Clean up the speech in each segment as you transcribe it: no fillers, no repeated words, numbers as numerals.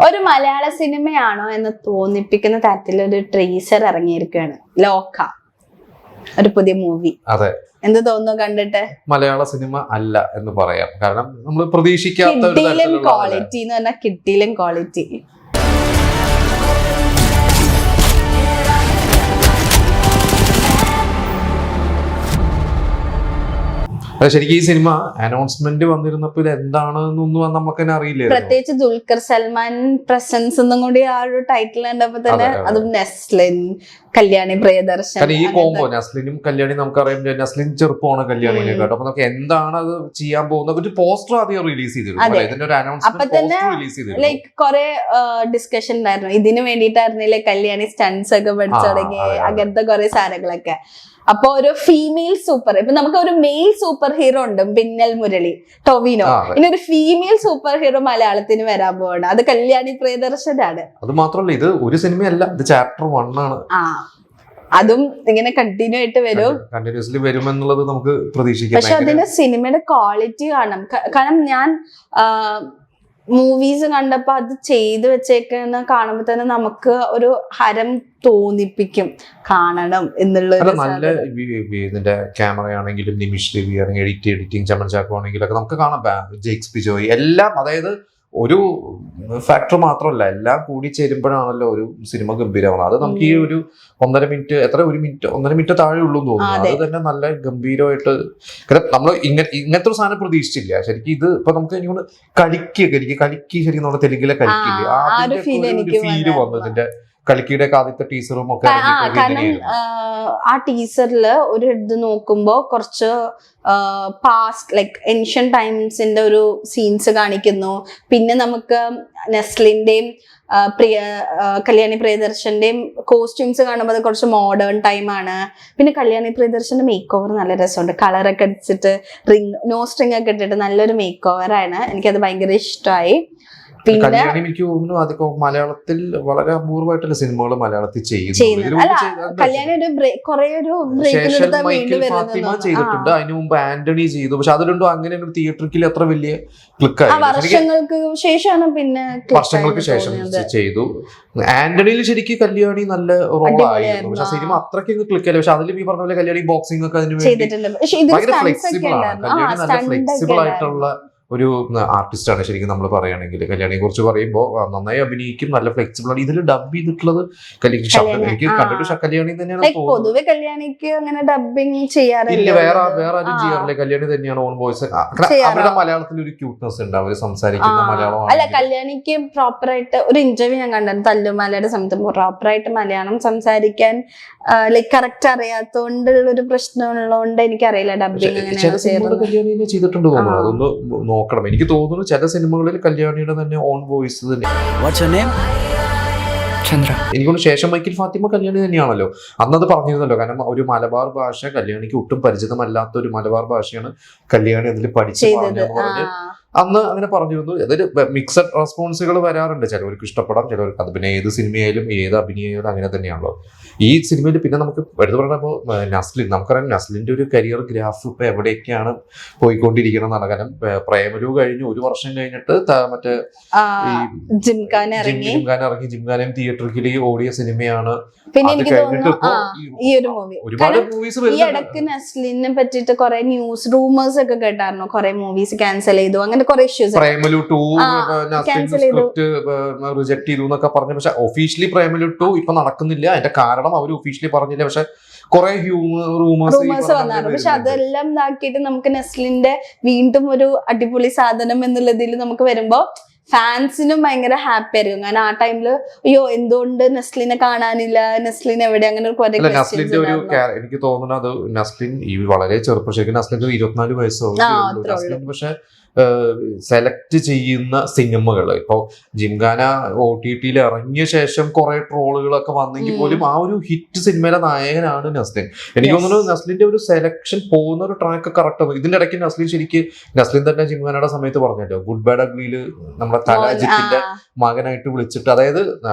ഒരു മലയാള സിനിമയാണോ എന്ന് തോന്നിപ്പിക്കുന്ന തരത്തിലൊരു ട്രീസർ ഇറങ്ങിയിരിക്കുകയാണ്. ലോക, ഒരു പുതിയ മൂവി. അതെ, എന്ത് തോന്നുന്നു കണ്ടിട്ട്? മലയാള സിനിമ അല്ല എന്ന് പറയാം. കാരണം നമ്മൾ പ്രതീക്ഷിക്കാത്ത ക്വാളിറ്റി എന്ന് പറഞ്ഞാൽ കിട്ടിയിലും ക്വാളിറ്റി. ശരിക്കും ഈ സിനിമ അനൗൺസ്മെന്റ് വന്നിരുന്നപ്പോ ഇത് എന്താണെന്നൊന്നും നമുക്ക് തന്നെ അറിയില്ല. പ്രത്യേകിച്ച് ദുൽഖർ സൽമാൻ പ്രസൻസ് ഒന്നും കൂടി ആ ഒരു ടൈറ്റിൽ കണ്ടപ്പോ തന്നെ, അതും നെസ്ലിൻ, കല്യാണി പ്രിയദർശൻ. ഈ കോംബോ നസ്ലിനും കല്യാണി നമുക്കറിയാം. നസ്ലിൻ ചെറുപ്പമാണ് കല്യാണിനെ കേട്ടോ. അപ്പൊ നമുക്ക് എന്താണ് അത് ചെയ്യാൻ പോകുന്നത് ഒരു പോസ്റ്റർ ആദ്യം റിലീസ് ചെയ്തിരുന്നു. ഇതിന്റെ ഒരു അനൗൺസ്മെന്റ് റിലീസ് ചെയ്തിരുന്നു. ലൈക്ക് കുറെ ഡിസ്കഷൻ ഉണ്ടായിരുന്നു. ഇതിന് വേണ്ടിയിട്ടായിരുന്നില്ലേ കല്യാണി സ്റ്റൺസ് ഒക്കെ പഠിച്ചു തുടങ്ങി, അങ്ങനത്തെ കുറെ സാധനങ്ങളൊക്കെ. അപ്പൊ ഒരു ഫീമെയിൽ സൂപ്പർ, ഇപ്പൊ നമുക്ക് ഒരു മെയിൽ സൂപ്പർ ഹീറോ ഉണ്ട്, പിന്നൽ മുരളി, ടൊവിനോ. ഇനി ഒരു ഫീമെയിൽ സൂപ്പർ ഹീറോ മലയാളത്തിന് വരാൻ പോവാണ്, അത് കല്യാണി പ്രിയദർശനാണ്. അത് മാത്രമല്ല, ഇത് ഒരു സിനിമയല്ല, ഇത് ചാപ്റ്റർ 1 ആണ്. അതും ഇങ്ങനെ കണ്ടിന്യൂ ആയിട്ട് വരും, കണ്ടിന്യൂസ്ലി വരുമെന്നുള്ളത് നമുക്ക് പ്രതീക്ഷിക്കാം. പക്ഷെ അതിന്റെ സിനിമയുടെ ക്വാളിറ്റി കാണണം. കാരണം ഞാൻ മൂവീസ് കണ്ടപ്പോ അത് ചെയ്തു വെച്ചേക്കുന്ന കാണുമ്പോ തന്നെ നമുക്ക് ഒരു ഹരം തോന്നിപ്പിക്കും, കാണണം എന്നുള്ള. നല്ല ഇതിന്റെ ക്യാമറ ആണെങ്കിലും, നിമിഷ് രവി ആണെങ്കിലും, എഡിറ്റിംഗ് ചമൻ ചാക്കോ ആണെങ്കിലും ഒക്കെ നമുക്ക് കാണാം. ജെയ്ക്സ് ബിജോയ് എല്ലാം, അതായത് ഒരു ഫാക്ടർ മാത്രമല്ല, എല്ലാം കൂടി ചേരുമ്പോഴാണല്ലോ ഒരു സിനിമ ഗംഭീരമാവുന്നത്. അത് നമുക്ക് ഈ ഒരു 1.5 മിനിറ്റ്, ഒന്നര മിനിറ്റ് താഴെ ഉള്ളൂ എന്ന് തോന്നുന്നു. അത് തന്നെ നല്ല ഗംഭീരമായിട്ട്. കാരണം നമ്മൾ ഇങ്ങനത്തെ ഒരു സാധനം പ്രതീക്ഷിച്ചില്ല ശരിക്കും. ഇത് ഇപ്പൊ നമുക്ക് എനിക്ക് കളിക്ക് ശരിക്കും നമ്മുടെ തെലുങ്കിലെ കളിക്കില്ലേ, അതിന്റെ ഫീല് വന്നു ഇതിന്റെ കളിക്കിയുടെ ആദ്യത്തെ ടീസറും ഒക്കെ. കാരണം ആ ടീസറില് ഒരു ഇത് നോക്കുമ്പോ കുറച്ച് പാസ്റ്റ് ലൈക്ക് ഏൻഷ്യൻ ടൈംസിന്റെ ഒരു സീൻസ് കാണിക്കുന്നു. പിന്നെ നമുക്ക് നെസ്ലിന്റെയും കല്യാണി പ്രിയദർശന്റെയും കോസ്റ്റ്യൂംസ് കാണുമ്പോൾ അത് കുറച്ച് മോഡേൺ ടൈമാണ്. പിന്നെ കല്യാണി പ്രിയദർശന്റെ മേക്ക് ഓവർ നല്ല രസമുണ്ട്. കളറൊക്കെ അടിച്ചിട്ട് നോ സ്ട്രിങ് ഒക്കെ ഇട്ടിട്ട് നല്ലൊരു മേക്ക് ഓവർ ആണ്. എനിക്കത് ഭയങ്കര ഇഷ്ടമായി. കല്യാണി എനിക്ക് തോന്നുന്നു അതൊക്കെ മലയാളത്തിൽ വളരെ അപൂർവമായിട്ടുള്ള സിനിമകൾ മലയാളത്തിൽ ചെയ്യുന്നു. ഫാത്തിമ ചെയ്തിട്ടുണ്ട്, അതിന് മുമ്പ് ആന്റണി ചെയ്തു. പക്ഷെ അത് രണ്ടും അങ്ങനെ തിയേറ്ററിൽ അത്ര വലിയ ക്ലിക്ക് ആയി. വർഷങ്ങൾക്ക് ശേഷം ചെയ്തു. ആന്റണിയിൽ ശരിക്കും കല്യാണി നല്ല റോളായിരുന്നു. പക്ഷെ സിനിമ അത്രയ്ക്ക് ക്ലിക്ക് ആയില്ല. പക്ഷെ അതിലും ഈ പറഞ്ഞ പോലെ കല്യാണി ബോക്സിംഗ് ഒക്കെ അതിന് വേണ്ടി ഭയങ്കര ഫ്ലെക്സിബിൾ ആണ്. കല്യാണി നല്ല ഫ്ലെക്സിബിൾ ആയിട്ടുള്ള ഒരു ആർട്ടിസ്റ്റ് ആണ് ശരിക്കും നമ്മൾ പറയുകയാണെങ്കിൽ. കല്യാണിയെ കുറിച്ച് പറയുമ്പോൾ നന്നായി അഭിനയിക്കും, നല്ല ഫ്ലെക്സിബിൾ ആണ്. ഇതിൽ ഡബ് ചെയ്തിട്ടുള്ളത് എനിക്ക് കണ്ടിട്ട് കല്യാണി തന്നെയാണ്. പൊതുവെ കല്യാണിക്ക് അങ്ങനെ ഡബിങ് ചെയ്യാറില്ല, വേറെ ആരും ചെയ്യാറില്ല. കല്യാണി തന്നെയാണ് ഓൺ വോയിസ്. അവരുടെ മലയാളത്തിൽ ഒരു ക്യൂട്ട്നെസ് ഉണ്ട്, അവര് സംസാരിക്കുന്ന മലയാളം. അല്ല, കല്യാണിക്ക് പ്രോപ്പറായിട്ട് ഒരു ഇന്റർവ്യൂ ഞാൻ കണ്ടായിരുന്നു തല്ലുമാലയുടെ സമയത്ത്. പ്രോപ്പറായിട്ട് മലയാളം സംസാരിക്കാൻ ലൈക്ക് കറക്റ്റ് അറിയാത്തോണ്ടുള്ള ഒരു പ്രശ്നം ഉള്ളതുകൊണ്ട് എനിക്കറിയില്ല ഡബിങ് കല്യാണിനെ ചെയ്തിട്ടുണ്ട് തോന്നുന്നു. അതൊന്ന് നോക്കണം. എനിക്ക് തോന്നുന്നു ചില സിനിമകളിൽ കല്യാണിയുടെ തന്നെ ഓൺ വോയിസ് തന്നെ. എനിക്കൊന്ന് ശേഷം മൈക്കിൽ ഫാത്തിമ കല്യാണി തന്നെയാണല്ലോ. അന്നത് പറഞ്ഞിരുന്നല്ലോ. കാരണം ഒരു മലബാർ ഭാഷ കല്യാണിക്ക് ഒട്ടും പരിചിതമല്ലാത്ത ഒരു മലബാർ ഭാഷയാണ് കല്യാണി അതിൽ പഠിച്ചു പറഞ്ഞ് അന്ന് അങ്ങനെ പറഞ്ഞിരുന്നു. അതൊരു മിക്സഡ് റെസ്പോൺസുകൾ വരാറുണ്ട്. ചിലവർക്ക് ഇഷ്ടപ്പെടാം, ചിലവർക്ക് അത്. പിന്നെ ഏത് സിനിമയായാലും ഏത് അഭിനയായാലും അങ്ങനെ തന്നെയാണല്ലോ. ഈ സിനിമയിൽ പിന്നെ നമുക്ക് എടുത്തു പറഞ്ഞപ്പോൾ നസ്ലിൻ, നമുക്കറിയാം നസ്ലിന്റെ ഒരു കരിയർ ഗ്രാഫ് ഇപ്പൊ എവിടെയൊക്കെയാണ് പോയിക്കൊണ്ടിരിക്കണം എന്നാണ്. കാരണം പ്രേമലു കഴിഞ്ഞ് 1 വർഷം കഴിഞ്ഞിട്ട് മറ്റേ ജിംഖാന ഇറങ്ങി. ജിംഖാനയും തിയേറ്ററിൽ ഓടിയ സിനിമയാണ്. പിന്നെ എനിക്ക് തോന്നുന്നു ഈ ഒരു മൂവി, ഒരുപാട് മൂവീസ് ഈ ഇടയ്ക്ക് നസ്ലിനെ പറ്റിയിട്ട് കുറെ ന്യൂസ് റൂമേഴ്സ് ഒക്കെ കേട്ടായിരുന്നു. കുറെ മൂവീസ് ക്യാൻസൽ ചെയ്തു, അങ്ങനെ കുറെ ഇഷ്യൂസ്. പ്രേമലു 2 സ്ക്രിപ്റ്റ് റിജക്ട് ചെയ്തു എന്നൊക്കെ പറഞ്ഞു. പക്ഷെ ഒഫീഷ്യലി പ്രേമലു 2 ഇപ്പൊ നടക്കുന്നില്ല. അതിന്റെ കാരണം അവർ ഒഫീഷ്യലി പറഞ്ഞില്ല. പക്ഷെ കുറെ റൂമേഴ്സ് വന്നായിരുന്നു. പക്ഷെ അതെല്ലാം ഇതാക്കിയിട്ട് നമുക്ക് നസ്ലിന്റെ വീണ്ടും ഒരു അടിപൊളി സാധനം എന്നുള്ളതിൽ നമുക്ക് വരുമ്പോ ഫാൻസിനും ഭയങ്കര ഹാപ്പി ആയിരിക്കും. കാരണം ആ ടൈമില് അയ്യോ എന്തുകൊണ്ട് നസ്ലിനെ കാണാനില്ല, നസ്ലിൻ എവിടെ, അങ്ങനെ നസ്ലിന്റെ ഒരു എനിക്ക് തോന്നുന്നത് അത് നസ്ലിൻ ഈ വളരെ ചെറുപ്പം, ശരിക്കും നസ്ലിന്റെ 24 വയസ്സുള്ളൂ. പക്ഷെ സെലക്ട് ചെയ്യുന്ന സിനിമകൾ ഇപ്പോൾ ജിംഖാന OTT ഇറങ്ങിയ ശേഷം കുറെ ട്രോളുകളൊക്കെ വന്നെങ്കിൽ പോലും ആ ഒരു ഹിറ്റ് സിനിമയിലെ നായകനാണ് നസ്ലിൻ. എനിക്ക് തോന്നുന്നു നസ്ലിന്റെ ഒരു സെലക്ഷൻ പോകുന്ന ഒരു ട്രാക്ക് കറക്റ്റ് ആണ്. ഇതിന്റെ ഇടയ്ക്ക് നസ്ലിൻ തന്നെ ജിംഖാനയുടെ സമയത്ത് പറഞ്ഞല്ലോ, ഗുഡ് ബാഡ് അഗ്ലിയില് നമ്മുടെ തലാജിത്തിന്റെ മകനായിട്ട് വിളിച്ചിട്ട്, അതായത്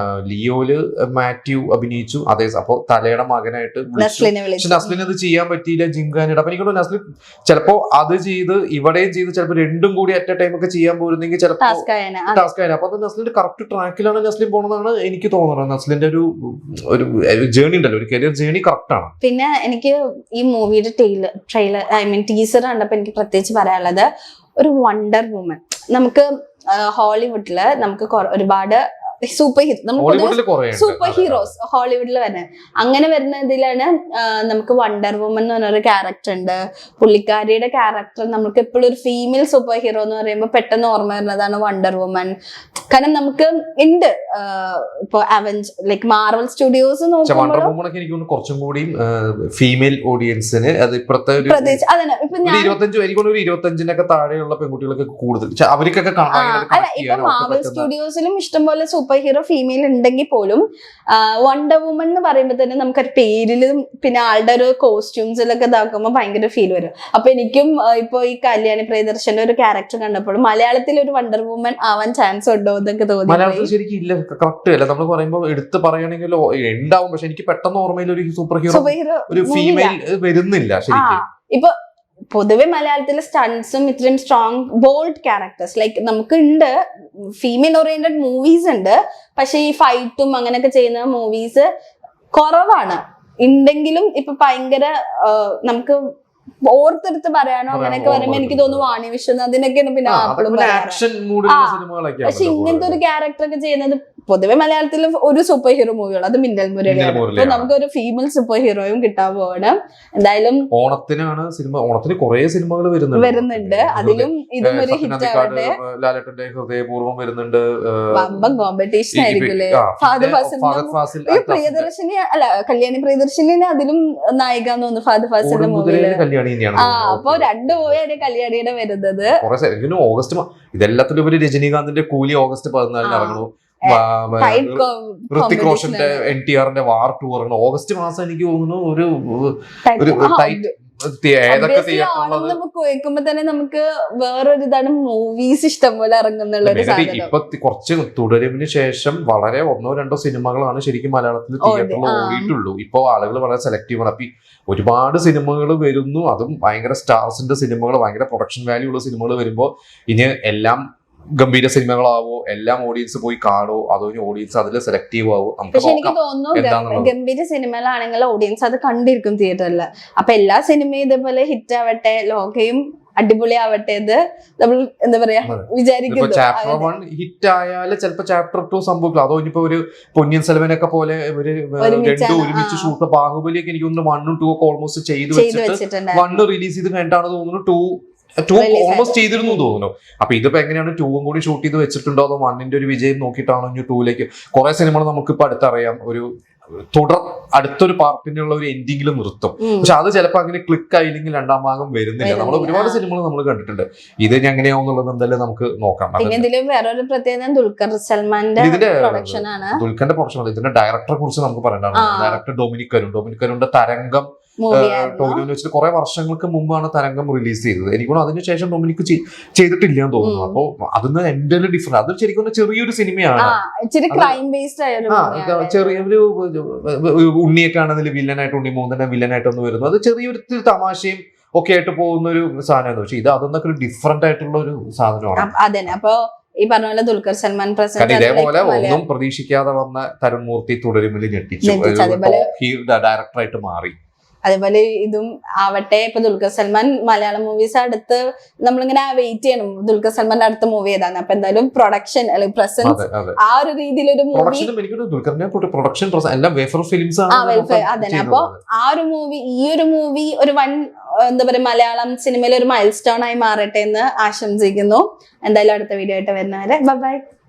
ലിയോയില് മാത്യു അഭിനയിച്ചു, അതേ അപ്പൊ തലയുടെ മകനായിട്ട് വിളിച്ചു. നസ്ലിന് അത് ചെയ്യാൻ പറ്റിയില്ല ജിംഖാനയുടെ. അപ്പൊ എനിക്ക് തോന്നുന്നു നസ്ലിൻ ചിലപ്പോ അത് ചെയ്ത് ഇവിടെയും ചെയ്ത് ചിലപ്പോൾ രണ്ടും രണ്ടും കൂടി അറ്റ് എ ടൈം ഒക്കെ ചെയ്യാൻ പോയിരുന്നെങ്കിൽ ചിലപ്പോൾ ടാസ്ക് ആയേനെ. ടാസ്ക് ആയിരുന്നു. അപ്പൊ അത് നസ്ലിന്റെ കറക്റ്റ് ട്രാക്കിലാണ് നസ്ലിൻ പോണെന്നാണ് എനിക്ക് തോന്നുന്നത്. നസ്ലിന്റെ ഒരു ജേണി ഉണ്ടല്ലോ, ഒരു കരിയർ ജേണി കറക്റ്റ് ആണ്. പിന്നെ എനിക്ക് ഈ മൂവിയുടെ ട്രെയിലർ ടീസർ കണ്ടപ്പോ എനിക്ക് പ്രത്യേകിച്ച് പറയാനുള്ളത് ഒരു വണ്ടർ വുമൻ. നമുക്ക് ഹോളിവുഡില് നമുക്ക് ഒരുപാട് സൂപ്പർ ഹീറോസ് ഹോളിവുഡിൽ വരുന്നത്. അങ്ങനെ വരുന്ന ഇതിലാണ് നമുക്ക് വണ്ടർ വുമൻ എന്ന് പറഞ്ഞൊരു ക്യാരക്ടർ ഉണ്ട്. പുള്ളിക്കാരിയുടെ ക്യാരക്ടർ നമുക്ക് എപ്പോഴും ഒരു ഫീമെയിൽ സൂപ്പർ ഹീറോ എന്ന് പറയുമ്പോൾ പെട്ടെന്ന് ഓർമ്മ വരുന്നതാണ് വണ്ടർ വുമൻ. കാരണം നമുക്ക് ഉണ്ട് ഇപ്പൊ ലൈക്ക് മാർവൽ സ്റ്റുഡിയോസ് നോക്കുമ്പോൾ കുറച്ചും കൂടി ഫീമെയിൽ ഓഡിയൻസിന് അത് ഇപ്പോഴത്തെ 25 താഴെയുള്ള പെൺകുട്ടികളൊക്കെ കൂടുതൽ അവർക്കൊക്കെ ഇപ്പൊ മാർവൽ സ്റ്റുഡിയോസിലും ഇഷ്ടംപോലെ സൂപ്പർ ഹീറോ ഫീമെയിൽ ഉണ്ടെങ്കിൽ പോലും വണ്ടർ വുമൻ എന്ന് പറയുമ്പോൾ തന്നെ നമുക്കൊരു പേരിലും പിന്നെ ആളുടെ ഒരു കോസ്റ്റ്യൂംസിലൊക്കെ ഇതാക്കുമ്പോൾ ഭയങ്കര ഫീൽ വരും. അപ്പൊ എനിക്കും ഇപ്പൊ ഈ കല്യാണി പ്രിയദർശന്റെ ഒരു ക്യാരക്ടർ കണ്ടപ്പോഴും മലയാളത്തിൽ ഒരു വണ്ടർ വുമൻ ആവാൻ ചാൻസ് ഉണ്ടോ എന്നൊക്കെ തോന്നി. മലയാളത്തിൽ ശരിക്കും ഇല്ല, കറക്റ്റ് അല്ല. നമ്മൾ പറയുമ്പോൾ എടുത്ത് പറയുകയാണെങ്കിൽ ഉണ്ടാവും, പക്ഷെ എനിക്ക് പെട്ടെന്ന് ഓർമ്മയിൽ ഒരു സൂപ്പർ ഹീറോ ഒരു ഫീമെയിൽ വരുന്നില്ല ശരിക്കും. ഇപ്പൊ പൊതുവെ മലയാളത്തിലെ സ്റ്റൺസും ഇത്രയും സ്ട്രോങ് ബോൾഡ് ക്യാരക്ടേഴ്സ് ലൈക്ക് നമുക്ക് ഉണ്ട്, ഫീമെയിൽ ഓറിയന്റഡ് മൂവീസ് ഉണ്ട്. പക്ഷെ ഈ ഫൈറ്റും അങ്ങനെയൊക്കെ ചെയ്യുന്ന മൂവീസ് കുറവാണ്. ഉണ്ടെങ്കിലും ഇപ്പൊ ഭയങ്കര നമുക്ക് ഓർത്തെടുത്ത് പറയാനോ അങ്ങനെയൊക്കെ പറയുമ്പോ എനിക്ക് തോന്നുന്നു വാണി വിശ്വനാഥിനൊക്കെയാണ് പിന്നെ ആപ്പിളും. പക്ഷെ ഇങ്ങനത്തെ ഒരു ക്യാരക്ടർ ഒക്കെ ചെയ്യുന്നത് പൊതുവെ മലയാളത്തിൽ ഒരു സൂപ്പർ ഹീറോ മൂവിയുള്ളൂ, അത് മിന്നൽ മുരളിയാണ്. അപ്പൊ നമുക്ക് ഒരു ഫീമെയിൽ സൂപ്പർ ഹീറോയും കിട്ടാൻ പോകണം. എന്തായാലും ഓണത്തിനാണ് സിനിമ, ഓണത്തിന് കുറെ സിനിമകൾ വരുന്നുണ്ട്. അതിലും ഇതും ഒരു ഹിറ്റ് ആവട്ടെ. ലാലേട്ടന്റെ ഹൃദയപൂർവ്വം വരുന്നുണ്ട്. വമ്പൻ കോമ്പറ്റീഷൻ ആയിരിക്കും. പ്രിയദർശിനി അല്ല കല്യാണി പ്രിയദർശിനി അതിലും നായിക എന്ന് തോന്നുന്നു ഫഹദ് ഫാസിലിന്റെ മൂവിയില്. അപ്പൊ 2 മൂവിയാണ് കല്യാണിയുടെ വരുന്നത്. ഓഗസ്റ്റ് ഇതെല്ലാത്തിലും രജനീകാന്തിന്റെ കൂലി ഓഗസ്റ്റ് 14 ഇറങ്ങണു. ഋത്തിക് റോഷന്റെ NTRന്റെ വാർ ടൂർ ഓഗസ്റ്റ് മാസം. എനിക്ക് തോന്നുന്നു ഒരു ടൈറ്റ് ഏതൊക്കെ കേൾക്കുമ്പോ തന്നെ നമുക്ക് വേറൊരു ഇതാണ് മൂവീസ് ഇഷ്ടം പോലെ ഇറങ്ങുന്നുള്ള. ഇപ്പൊ കുറച്ച് തുടരുമിന് ശേഷം വളരെ 1-2 സിനിമകളാണ് ശരിക്കും മലയാളത്തിൽ തിയേറ്ററിൽ ഓടിയിട്ടുള്ളൂ. ഇപ്പൊ ആളുകൾ വളരെ സെലക്റ്റീവ് ആണ്. അപ്പൊ ഒരുപാട് സിനിമകൾ വരുന്നു, അതും ഭയങ്കര സ്റ്റാർസിന്റെ സിനിമകൾ, ഭയങ്കര പ്രൊഡക്ഷൻ വാല്യൂ ഉള്ള സിനിമകൾ വരുമ്പോ ഇനി എല്ലാം ഗംഭീര സിനിമകളാവോ, എല്ലാം ഓഡിയൻസ് പോയി കാണോ, അതോ ഓഡിയൻസ് അതിൽ സെലക്റ്റീവ് ആവോ? പക്ഷെ എനിക്ക് തോന്നുന്നു ഗംഭീര സിനിമകളാണെങ്കിൽ ഓഡിയൻസ് അത് കണ്ടിരിക്കും തിയേറ്ററിൽ. അപ്പൊ എല്ലാ സിനിമയും ഇതേപോലെ ഹിറ്റ് ആവട്ടെ, ലോകയും അടിപൊളിയാവട്ടെ എന്ന് നമ്മൾ എന്താ പറയാ വിചാരിക്കുന്നു. ചാപ്റ്റർ 1 ഹിറ്റ് ആയാല് ചിലപ്പോ ചാപ്റ്റർ 2 സംഭവിക്കില്ല. അതോ ഇനിയിപ്പോ ഒരു പൊന്നിയൻ സെൽവനൊക്കെ പോലെ രണ്ടും ഒരുമിച്ച് ഷൂട്ട്, ബാഹുബലിയൊക്കെ എനിക്ക് തോന്നുന്നു 1ഉം 2 ഒക്കെ ഓൾമോസ്റ്റ് ചെയ്ത് വെച്ചിട്ട് 1 റിലീസ് ചെയ്ത് കഴിഞ്ഞിട്ടാണ് തോന്നുന്നു 2 ഓൾമോസ്റ്റ് ചെയ്തിരുന്നു തോന്നുന്നു. അപ്പൊ ഇതിപ്പോ എങ്ങനെയാണ് 2ഉം കൂടി ഷൂട്ട് ചെയ്ത് വെച്ചിട്ടുണ്ടോ, അതോ 1ന്റെ ഒരു വിജയം നോക്കിയിട്ടാണോ ഇനി 2ലേക്ക്? കുറെ സിനിമകൾ നമുക്കിപ്പോ അടുത്തറിയാം ഒരു അടുത്തൊരു പാർട്ടിനുള്ള ഒരു എൻഡിങ്ങിൽ നിർത്തും. പക്ഷെ അത് ചിലപ്പോ അങ്ങനെ ക്ലിക്ക് ആയില്ലെങ്കിൽ 2ാം ഭാഗം വരുന്നില്ല. നമ്മൾ ഒരുപാട് സിനിമകൾ നമ്മൾ കണ്ടിട്ടുണ്ട്. ഇത് എങ്ങനെയാവുന്നുള്ളത് എന്തായാലും നമുക്ക് നോക്കാം. വേറൊരു പ്രത്യേകത ദുൽഖർ സൽമാന്റെ പ്രൊഡക്ഷൻ ആണ്. ദുൽഖറിന്റെ പ്രൊഡക്ഷൻ. ഇതിന്റെ ഡയറക്ടറെ കുറിച്ച് നമുക്ക് പറയേണ്ടതാണ്. ഡയറക്ടർ ഡൊമിനിക് കരുണിന്റെ തരംഗം ടോവിനോന്ന് വെച്ചിട്ട് കുറെ വർഷങ്ങൾക്ക് മുമ്പാണ് തരംഗം റിലീസ് ചെയ്തത്. എനിക്കും അതിനുശേഷം ഡൊമിനിക് ചെയ്തിട്ടില്ല എന്ന് തോന്നുന്നു. അപ്പൊ അതിന് എന്റെ ഡിഫറൻസ്, അത് ശരിക്കും ചെറിയൊരു സിനിമയാണ്. ചെറിയൊരു ഉണ്ണിയൊക്കെ ആണെന്നതിൽ വില്ലനായിട്ട്, ഉണ്ണി മൂന്നിന്റെ വില്ലനായിട്ട് ഒന്ന് വരുന്നു. അത് ചെറിയൊരു തമാശയും ഒക്കെ ആയിട്ട് പോകുന്ന ഒരു സാധനമാണ്. പക്ഷെ ഇത് അതൊന്നൊക്കെ ഒരു ഡിഫറെന്റ് ആയിട്ടുള്ള ഒരു സാധനമാണ്. അതെ. അപ്പൊ ഈ പറഞ്ഞ പോലെ ദുൽഖർ സൽമാൻ ഇതേപോലെ ഒന്നും പ്രതീക്ഷിക്കാതെ വന്ന തരുൺ മൂർത്തി തുടരുമിൽ ഞെട്ടിച്ചു, ഡയറക്ടറായിട്ട് മാറി. അതേപോലെ ഇതും ആവട്ടെ. ഇപ്പൊ ദുൽഖർ സൽമാൻ മലയാളം മൂവീസ് അടുത്ത് നമ്മളിങ്ങനെ വെയിറ്റ് ചെയ്യണം ദുൽഖർ സൽമാന്റെ അടുത്ത മൂവി ഏതാണ്. അപ്പൊ എന്തായാലും പ്രൊഡക്ഷൻ അല്ലെങ്കിൽ പ്രസൻസ് ആ ഒരു രീതിയിലൊരു മൂവി. അതെ. അപ്പൊ ആ ഒരു മൂവി, ഈ ഒരു മൂവി ഒരു എന്താ പറയാ മലയാളം സിനിമയിൽ ഒരു മൈൽ സ്റ്റോൺ ആയി മാറട്ടെ എന്ന് ആശംസിക്കുന്നു. എന്തായാലും അടുത്ത വീഡിയോ ആയിട്ട് വരുന്നവരെ ബൈ.